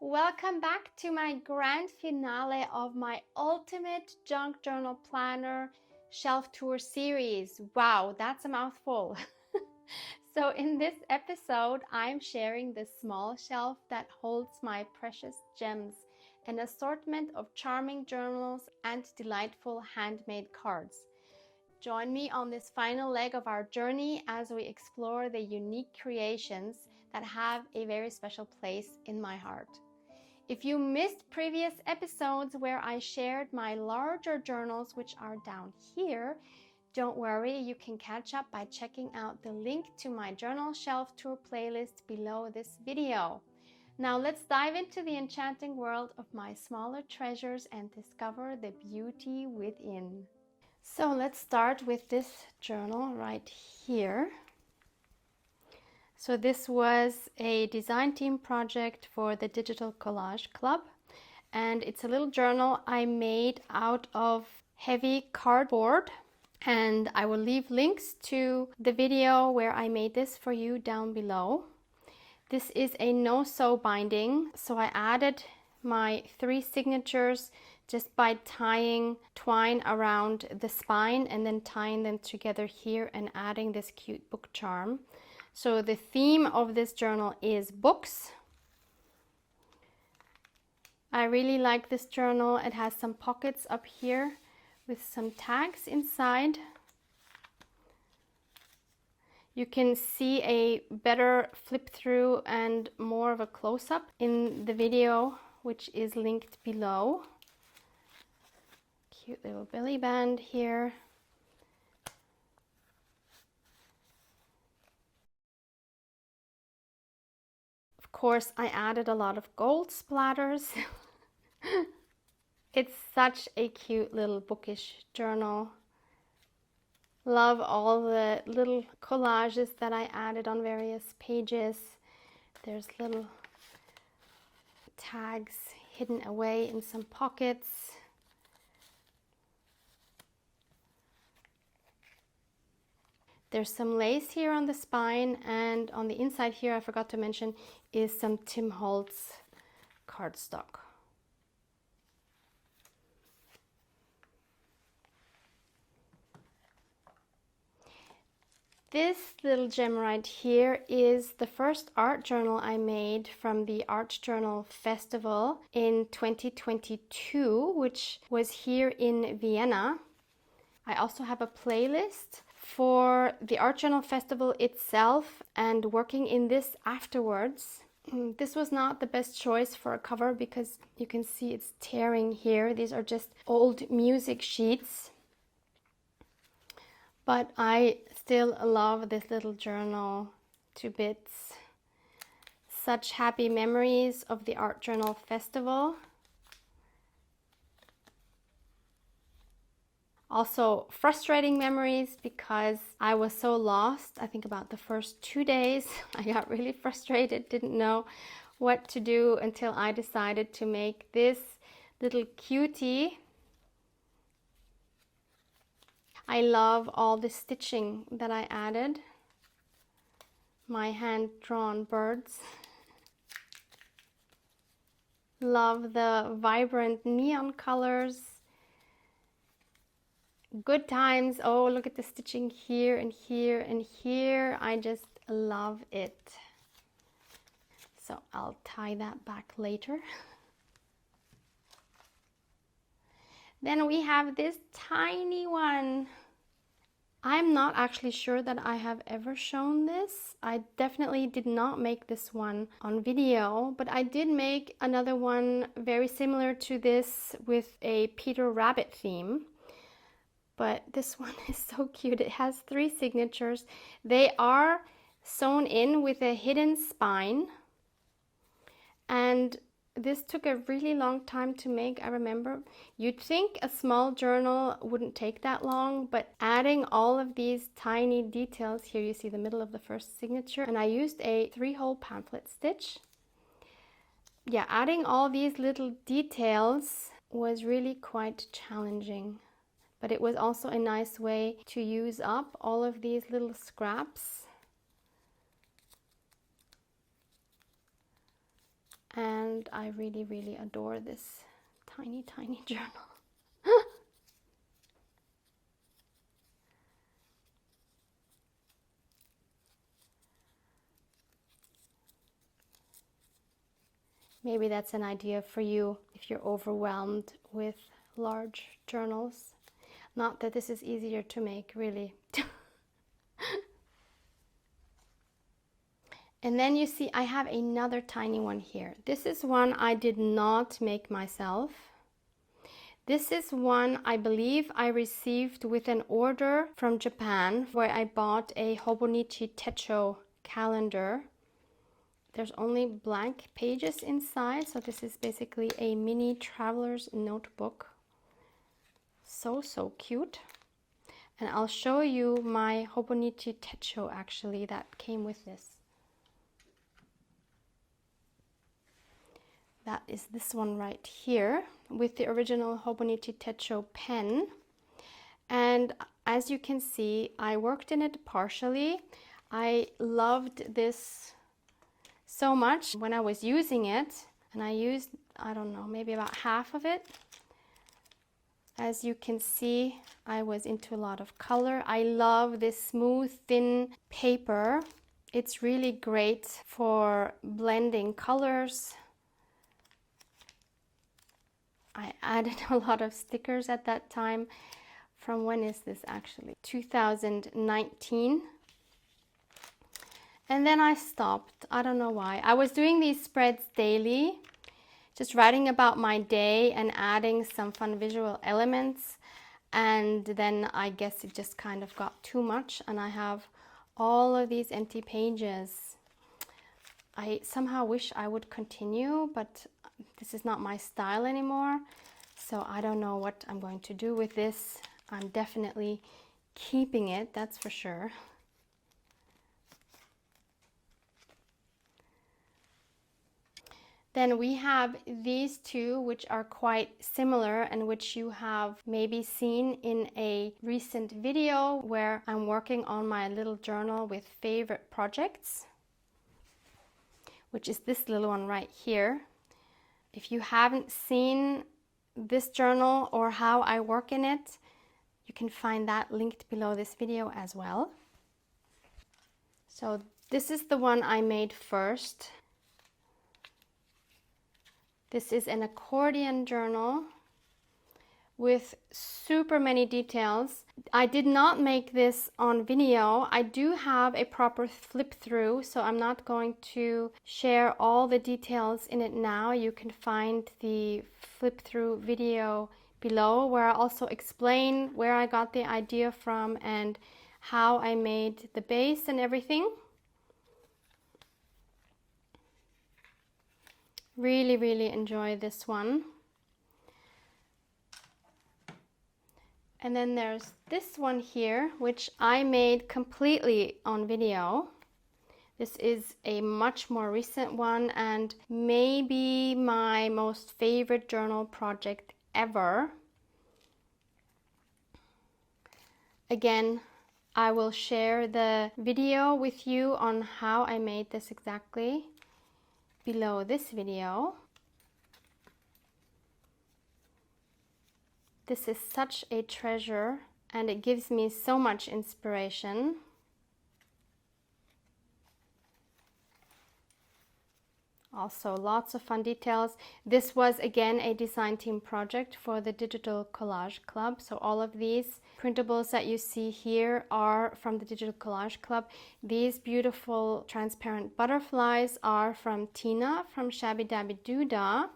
Welcome back to my grand finale of my ultimate junk journal planner shelf tour series. Wow, that's a mouthful. So in this episode, I'm sharing the small shelf that holds my precious gems, an assortment of charming journals and delightful handmade cards. Join me on this final leg of our journey as we explore the unique creations that have a very special place in my heart. If you missed previous episodes where I shared my larger journals, which are down here, don't worry, you can catch up by checking out the link to my journal shelf tour playlist below this video. Now let's dive into the enchanting world of my smaller treasures and discover the beauty within. So let's start with this journal right here. So this was a design team project for the Digital Collage Club, and it's a little journal I made out of heavy cardboard, and I will leave links to the video where I made this for you down below. This is a no-sew binding, so I added my 3 signatures just by tying twine around the spine and then tying them together here and adding this cute book charm. So the theme of this journal is books. I really like this journal. It has some pockets up here with some tags inside. You can see a better flip through and more of a close-up in the video, which is linked below. Cute little belly band here. Of course, I added a lot of gold splatters. It's such a cute little bookish journal. Love all the little collages that I added on various pages. There's little tags hidden away in some pockets. There's some lace here on the spine, and on the inside here, I forgot to mention, is some Tim Holtz cardstock. This little gem right here is the first art journal I made from the Art Journal Festival in 2022, which was here in Vienna. I also have a playlist for the Art Journal Festival itself and working in this afterwards. This was not the best choice for a cover because you can see it's tearing here. These are just old music sheets. But I still love this little journal to bits. Such happy memories of the Art Journal Festival. Also frustrating memories because I was so lost. I think about the first 2 days I got really frustrated, didn't know what to do until I decided to make this little cutie. I love all the stitching that I added. My hand-drawn birds. Love the vibrant neon colors. Good times. Oh, look at the stitching here and here and here. I just love it. So I'll tie that back later. Then we have this tiny one. I'm not actually sure that I have ever shown this. I definitely did not make this one on video, but I did make another one very similar to this with a Peter Rabbit theme. But this one is so cute. It has 3 signatures. They are sewn in with a hidden spine. And this took a really long time to make, I remember. You'd think a small journal wouldn't take that long, but adding all of these tiny details, here you see the middle of the first signature, and I used a 3-hole pamphlet stitch. Yeah, adding all these little details was really quite challenging. But it was also a nice way to use up all of these little scraps. And I really, really adore this tiny, tiny journal. Maybe that's an idea for you if you're overwhelmed with large journals. Not that this is easier to make, really. And then you see I have another tiny one here. This is one I did not make myself. This is one I believe I received with an order from Japan, where I bought a Hobonichi Techo calendar. There's only blank pages inside, so this is basically a mini traveler's notebook. So cute. And I'll show you my Hobonichi Techo actually that came with this. That is this one right here with the original Hobonichi Techo pen. And as you can see, I worked in it partially. I loved this so much when I was using it, and I used, I don't know, maybe about half of it. As you can see, I was into a lot of color. I love this smooth, thin paper. It's really great for blending colors. I added a lot of stickers at that time. From when is this actually? 2019. And then I stopped. I don't know why. I was doing these spreads daily, just writing about my day and adding some fun visual elements. And then I guess it just kind of got too much, and I have all of these empty pages. I somehow wish I would continue, but this is not my style anymore. So I don't know what I'm going to do with this. I'm definitely keeping it, that's for sure. Then we have these two, which are quite similar and which you have maybe seen in a recent video where I'm working on my little journal with favorite projects, which is this little one right here. If you haven't seen this journal or how I work in it, you can find that linked below this video as well. So this is the one I made first. This is an accordion journal with super many details. I did not make this on video. I do have a proper flip through, so I'm not going to share all the details in it now. You can find the flip through video below, where I also explain where I got the idea from and how I made the base and everything. Really, really enjoy this one. And then there's this one here, which I made completely on video. This is a much more recent one and maybe my most favorite journal project ever. Again, I will share the video with you on how I made this exactly below this video. This is such a treasure and it gives me so much inspiration. Also lots of fun details. This was again a design team project for the Digital Collage Club. So all of these printables that you see here are from the Digital Collage Club. These beautiful transparent butterflies are from Tina from Shabby Dabby Doodah.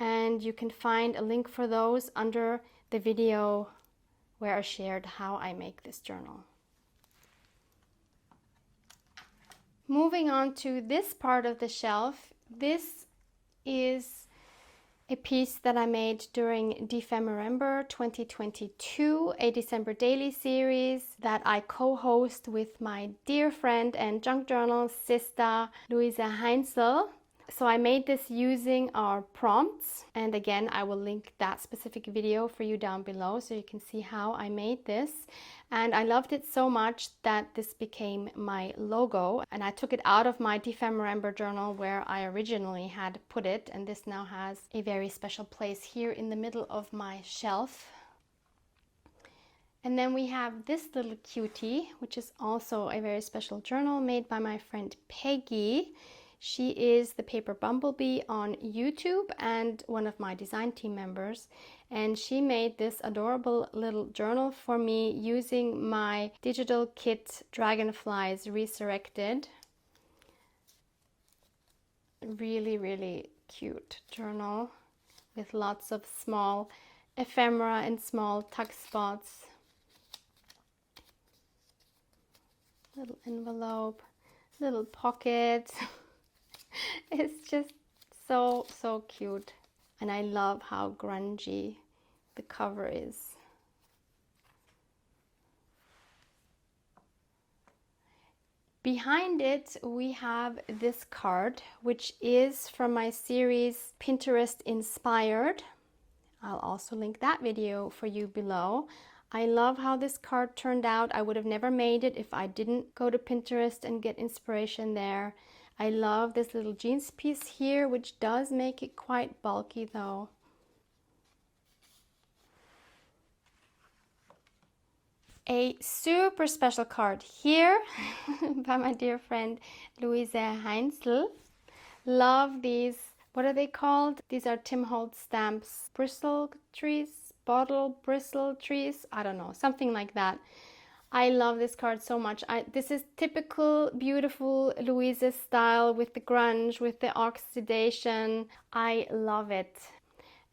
And you can find a link for those under the video where I shared how I make this journal. Moving on to this part of the shelf, this is a piece that I made during December 2022, a December daily series that I co-host with my dear friend and junk journal sister, Luisa Heinzel. So I made this using our prompts, and again I will link that specific video for you down below so you can see how I made this. And I loved it so much that this became my logo, and I took it out of my ephemera journal where I originally had put it, and this now has a very special place here in the middle of my shelf. And then we have this little cutie, which is also a very special journal made by my friend Peggy. She is the Paper Bumblebee on YouTube and one of my design team members. And she made this adorable little journal for me using my digital kit Dragonflies Resurrected. Really, really cute journal with lots of small ephemera and small tuck spots. Little envelope, little pocket. It's just so cute, and I love how grungy the cover is. Behind it we have this card, which is from my series Pinterest Inspired. I'll also link that video for you below. I love how this card turned out. I would have never made it if I didn't go to Pinterest and get inspiration there. I love this little jeans piece here, which does make it quite bulky though. A super special card here by my dear friend Louise Heinzel. Love these. What are they called? These are Tim Holtz stamps, bristle trees, bottle bristle trees. I don't know, something like that. I love this card so much. This is typical beautiful Louise style with the grunge, with the oxidation. I love it.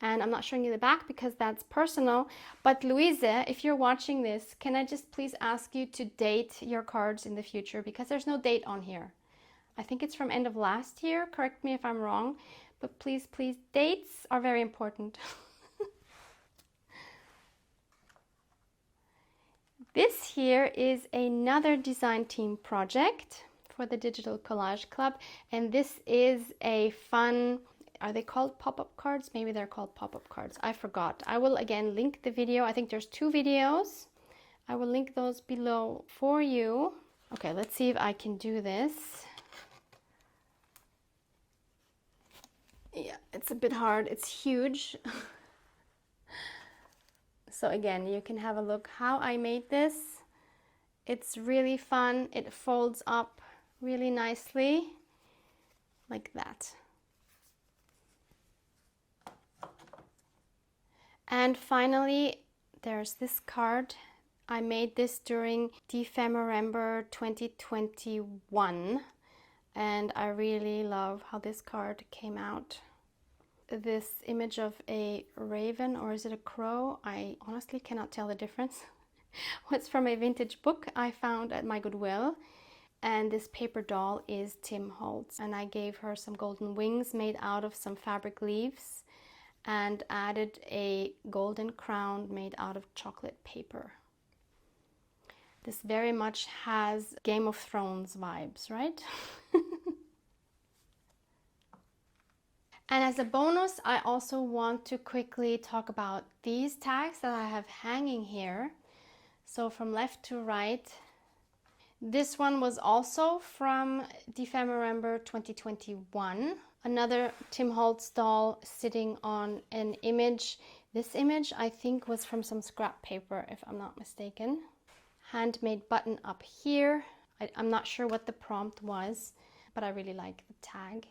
And I'm not showing you the back because that's personal. But Louise, if you're watching this, can I just please ask you to date your cards in the future? Because there's no date on here. I think it's from end of last year. Correct me if I'm wrong. But please, please, dates are very important. This here is another design team project for the Digital Collage Club, and this is a fun, are they called pop-up cards? Maybe they're called pop-up cards. I forgot. I will again link the video. I think there's 2 videos. I will link those below for you. Okay, let's see if I can do this. Yeah, it's a bit hard. It's huge. So again, you can have a look how I made this. It's really fun. It folds up really nicely, like that. And finally, there's this card. I made this during Ephemera 2021, and I really love how this card came out. This image of a raven, or is it a crow? I honestly cannot tell the difference. It's from a vintage book I found at my Goodwill. And this paper doll is Tim Holtz, and I gave her some golden wings made out of some fabric leaves and added a golden crown made out of chocolate paper. This very much has Game of Thrones vibes, right? And as a bonus, I also want to quickly talk about these tags that I have hanging here. So from left to right, this one was also from Ephemera 2021. Another Tim Holtz doll sitting on an image. This image I think was from some scrap paper, if I'm not mistaken. Handmade button up here. I'm not sure what the prompt was, but I really like the tag.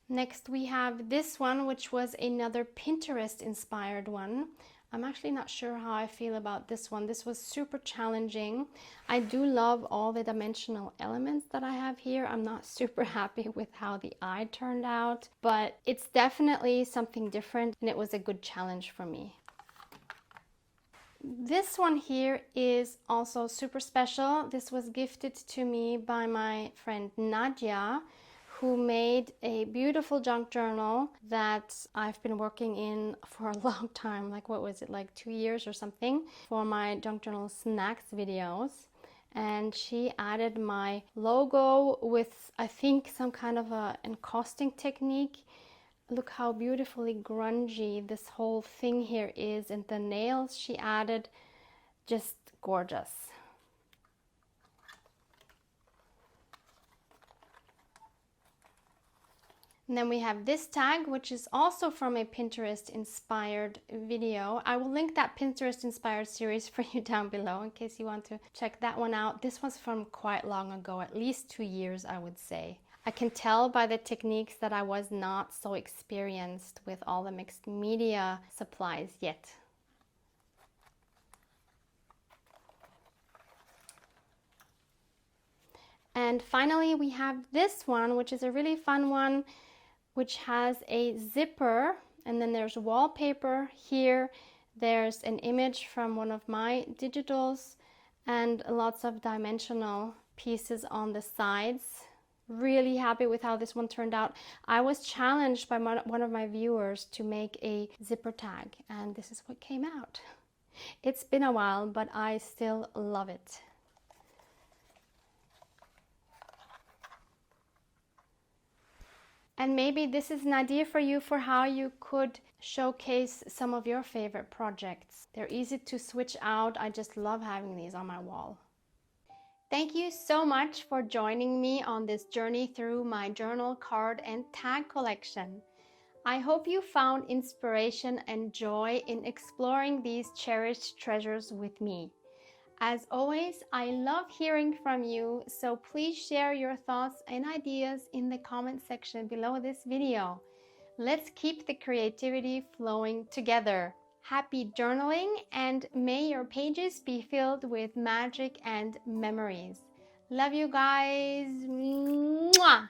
Next we have this one, which was another Pinterest inspired one. I'm actually not sure how I feel about this one. This was super challenging. I do love all the dimensional elements that I have here. I'm not super happy with how the eye turned out, but it's definitely something different, and it was a good challenge for me. This one here is also super special. This was gifted to me by my friend Nadia, who made a beautiful junk journal that I've been working in for a long time, like what was it, like 2 years or something, for my junk journal snacks videos. and she added my logo with, I think, some kind of a encasting technique. Look how beautifully grungy this whole thing here is, and the nails she added, just gorgeous. And then we have this tag, which is also from a Pinterest inspired video. I will link that Pinterest inspired series for you down below in case you want to check that one out. This was from quite long ago, at least 2 years, I would say. I can tell by the techniques that I was not so experienced with all the mixed media supplies yet. And finally, we have this one, which is a really fun one, which has a zipper, and then there's wallpaper here. There's an image from one of my digitals and lots of dimensional pieces on the sides. Really happy with how this one turned out. I was challenged by one of my viewers to make a zipper tag, and this is what came out. It's been a while, but I still love it. And maybe this is an idea for you for how you could showcase some of your favorite projects. They're easy to switch out. I just love having these on my wall. Thank you so much for joining me on this journey through my journal, card, and tag collection. I hope you found inspiration and joy in exploring these cherished treasures with me. As always, I love hearing from you, so please share your thoughts and ideas in the comment section below this video. Let's keep the creativity flowing together. Happy journaling, and may your pages be filled with magic and memories. Love you guys. Mwah!